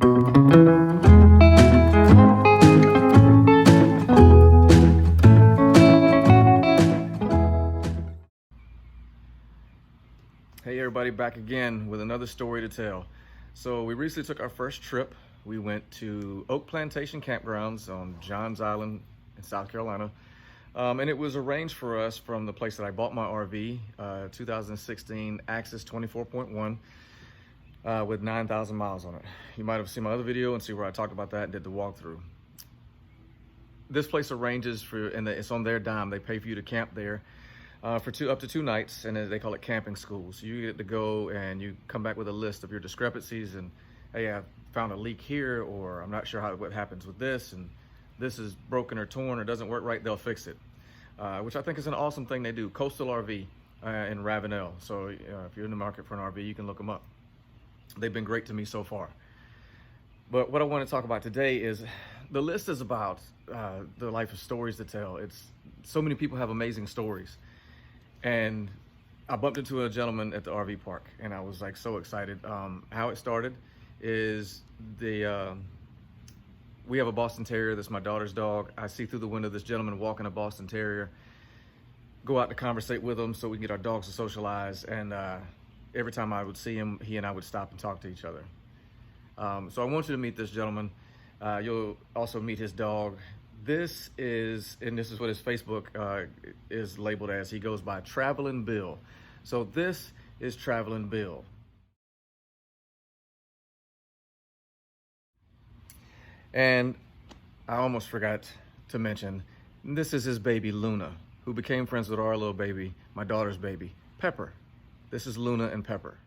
Hey everybody, back again with another story to tell. So we recently took our first trip. We went to Oak Plantation Campgrounds on Johns Island in South Carolina. And it was arranged for us from the place that I bought my RV, 2016 Axis 24.1 with 9,000 miles on it. You might have seen my other video and see where I talked about that and did the walkthrough. This place arranges for, and it's on their dime. They pay for you to camp there for up to 2 nights, and they call it camping school. So you get to go and you come back with a list of your discrepancies and, hey, I found a leak here, or I'm not sure what happens with this, and this is broken or torn or doesn't work right, they'll fix it. Which I think is an awesome thing they do. Coastal RV in Ravenel. So if you're in the market for an RV, you can look them up. They've been great to me so far. But what I want to talk about today is the list is about the life of stories to tell. It's so many people have amazing stories. And I bumped into a gentleman at the RV park and I was like so excited. How it started is we have a Boston Terrier that's my daughter's dog. I see through the window this gentleman walking a Boston Terrier, go out to conversate with him so we can get our dogs to socialize. And every time I would see him, he and I would stop and talk to each other. So I want you to meet this gentleman. You'll also meet his dog. This is what his Facebook is labeled as. He goes by Travelin Bill. So this is Travelin Bill. And I almost forgot to mention, this is his baby Luna, who became friends with our little baby, my daughter's baby, Pepper. This is Luna and Pepper.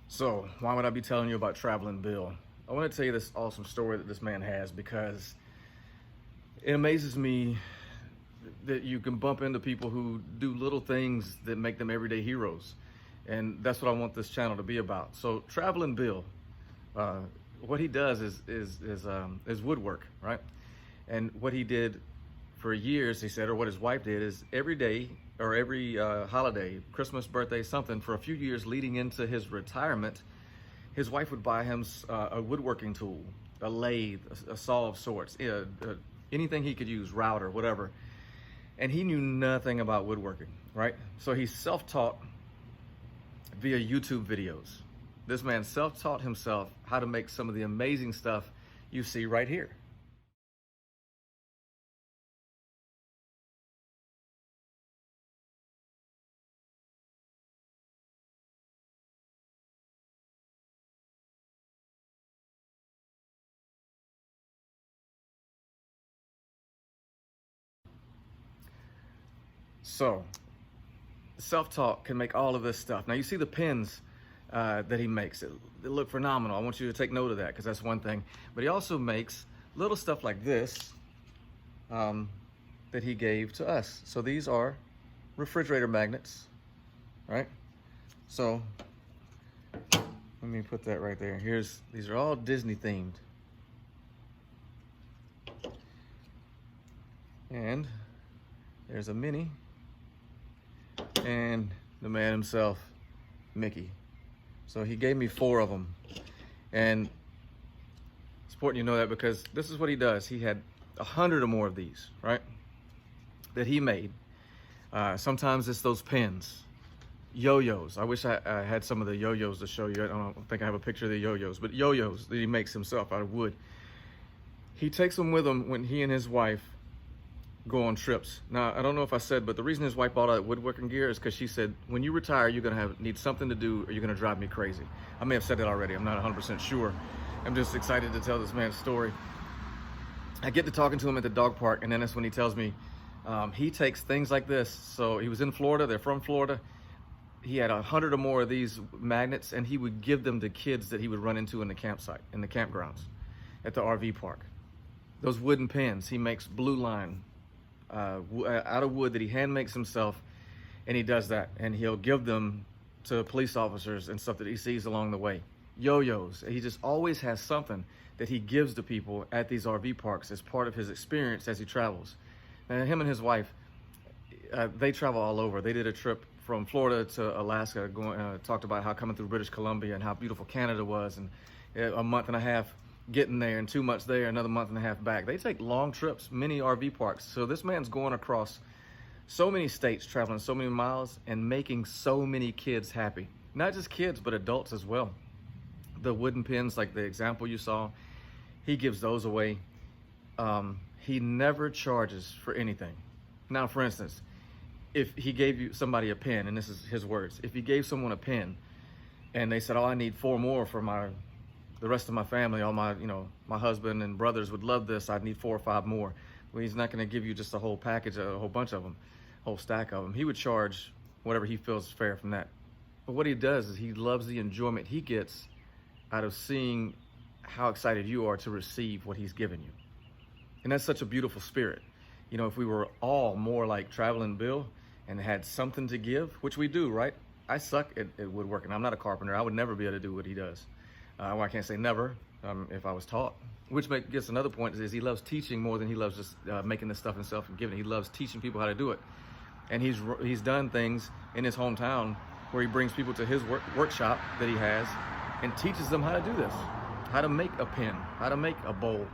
So why would I be telling you about Travelin Bill? I want to tell you this awesome story that this man has because it amazes me that you can bump into people who do little things that make them everyday heroes. And that's what I want this channel to be about. So Travelin Bill, what he does is woodwork, right? And what he did for years, he said, or what his wife did, is every day or every holiday, Christmas, birthday, something, for a few years leading into his retirement, his wife would buy him a woodworking tool, a lathe, a saw of sorts, anything he could use, router, whatever. And he knew nothing about woodworking, right? So he self-taught via YouTube videos. This man self-taught himself how to make some of the amazing stuff you see right here. So, self-taught can make all of this stuff. Now you see the pins that he makes. They look phenomenal. I want you to take note of that because that's one thing. But he also makes little stuff like this that he gave to us. So these are refrigerator magnets, right? So let me put that right there. These are all Disney themed. And there's a Minnie and the man himself, Mickey. So he gave me 4 of them. And it's important you know that because this is what he does. He had 100 or more of these, right? That he made. Sometimes it's those pins. Yo-yos. I wish I had some of the yo-yos to show you. I don't think I have a picture of the yo-yos, but yo-yos that he makes himself out of wood. He takes them with him when he and his wife go on trips. Now, I don't know if I said, but the reason his wife bought all that woodworking gear is because she said, when you retire, you're gonna need something to do or you're gonna drive me crazy. I may have said that already, I'm not 100% sure. I'm just excited to tell this man's story. I get to talking to him at the dog park, and then that's when he tells me he takes things like this. So he was in Florida, they're from Florida. He had 100 or more of these magnets, and he would give them to kids that he would run into in the campsite, in the campgrounds, at the RV park. Those wooden pins, he makes blue line, out of wood that he hand makes himself, and he does that, and he'll give them to police officers and stuff that he sees along the way. Yo-yos, he just always has something that he gives to people at these RV parks as part of his experience as he travels. Now, him and his wife, they travel all over. They did a trip from Florida to Alaska, talked about how coming through British Columbia and how beautiful Canada was, and a month and a half getting there and 2 months there, another month and a half back. They take long trips, many RV parks. So this man's going across so many states, traveling so many miles, and making so many kids happy. Not just kids, but adults as well. The wooden pins, like the example you saw, he gives those away. He never charges for anything. Now, for instance, if he gave you somebody a pen, and this is his words, if he gave someone a pen and they said, oh, I need 4 more for the rest of my family, all my, my husband and brothers would love this, I'd need 4 or 5 more. Well, he's not gonna give you just a whole package, a whole bunch of them, whole stack of them. He would charge whatever he feels fair from that. But what he does is he loves the enjoyment he gets out of seeing how excited you are to receive what he's given you. And that's such a beautiful spirit. If we were all more like Travelin Bill and had something to give, which we do, right? I suck at woodworking. I'm not a carpenter. I would never be able to do what he does. Well, I can't say never, if I was taught. Which gets another point, is he loves teaching more than he loves just making this stuff himself and giving it. He loves teaching people how to do it. And he's done things in his hometown where he brings people to his workshop that he has and teaches them how to do this, how to make a pen, how to make a bowl.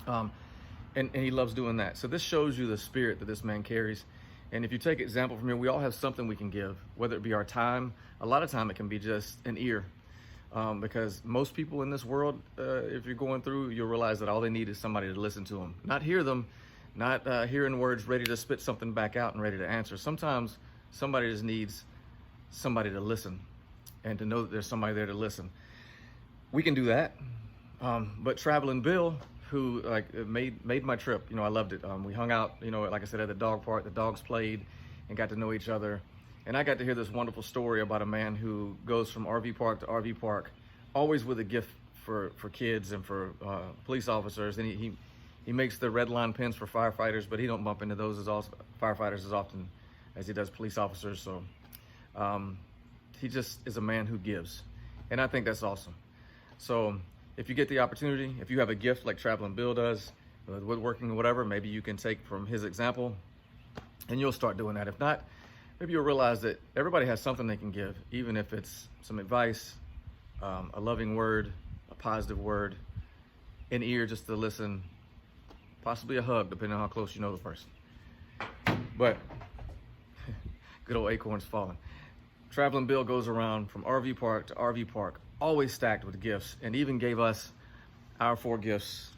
And he loves doing that. So this shows you the spirit that this man carries. And if you take example from here, we all have something we can give, whether it be our time. A lot of time it can be just an ear. Because most people in this world, if you're going through, you'll realize that all they need is somebody to listen to them. Not hear them, not hearing words ready to spit something back out and ready to answer. Sometimes somebody just needs somebody to listen and to know that there's somebody there to listen. We can do that. But Travelin Bill, who made my trip, I loved it. We hung out, like I said, at the dog park. The dogs played and got to know each other. And I got to hear this wonderful story about a man who goes from RV park to RV park, always with a gift for kids and for police officers. And he makes the red line pins for firefighters, but he don't bump into those firefighters as often as he does police officers. So he just is a man who gives. And I think that's awesome. So if you get the opportunity, if you have a gift like Travelin Bill does, woodworking or whatever, maybe you can take from his example and you'll start doing that. If not, maybe you'll realize that everybody has something they can give, even if it's some advice, a loving word, a positive word, an ear just to listen, possibly a hug, depending on how close you know the person. But good old acorns falling. Travelin Bill goes around from RV park to RV park, always stacked with gifts, and even gave us our 4 gifts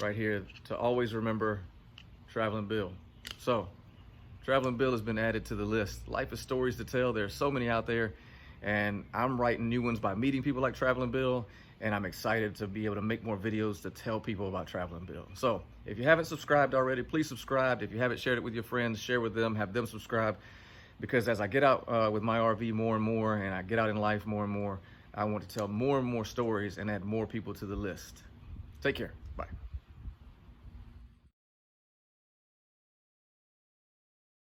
right here to always remember Travelin Bill. So Travelin Bill has been added to the list. Life is stories to tell. There's so many out there, and I'm writing new ones by meeting people like Travelin Bill, and I'm excited to be able to make more videos to tell people about Travelin Bill. So if you haven't subscribed already, please subscribe. If you haven't shared it with your friends, share with them, have them subscribe, because as I get out with my RV more and more, and I get out in life more and more, I want to tell more and more stories and add more people to the list. Take care. Bye.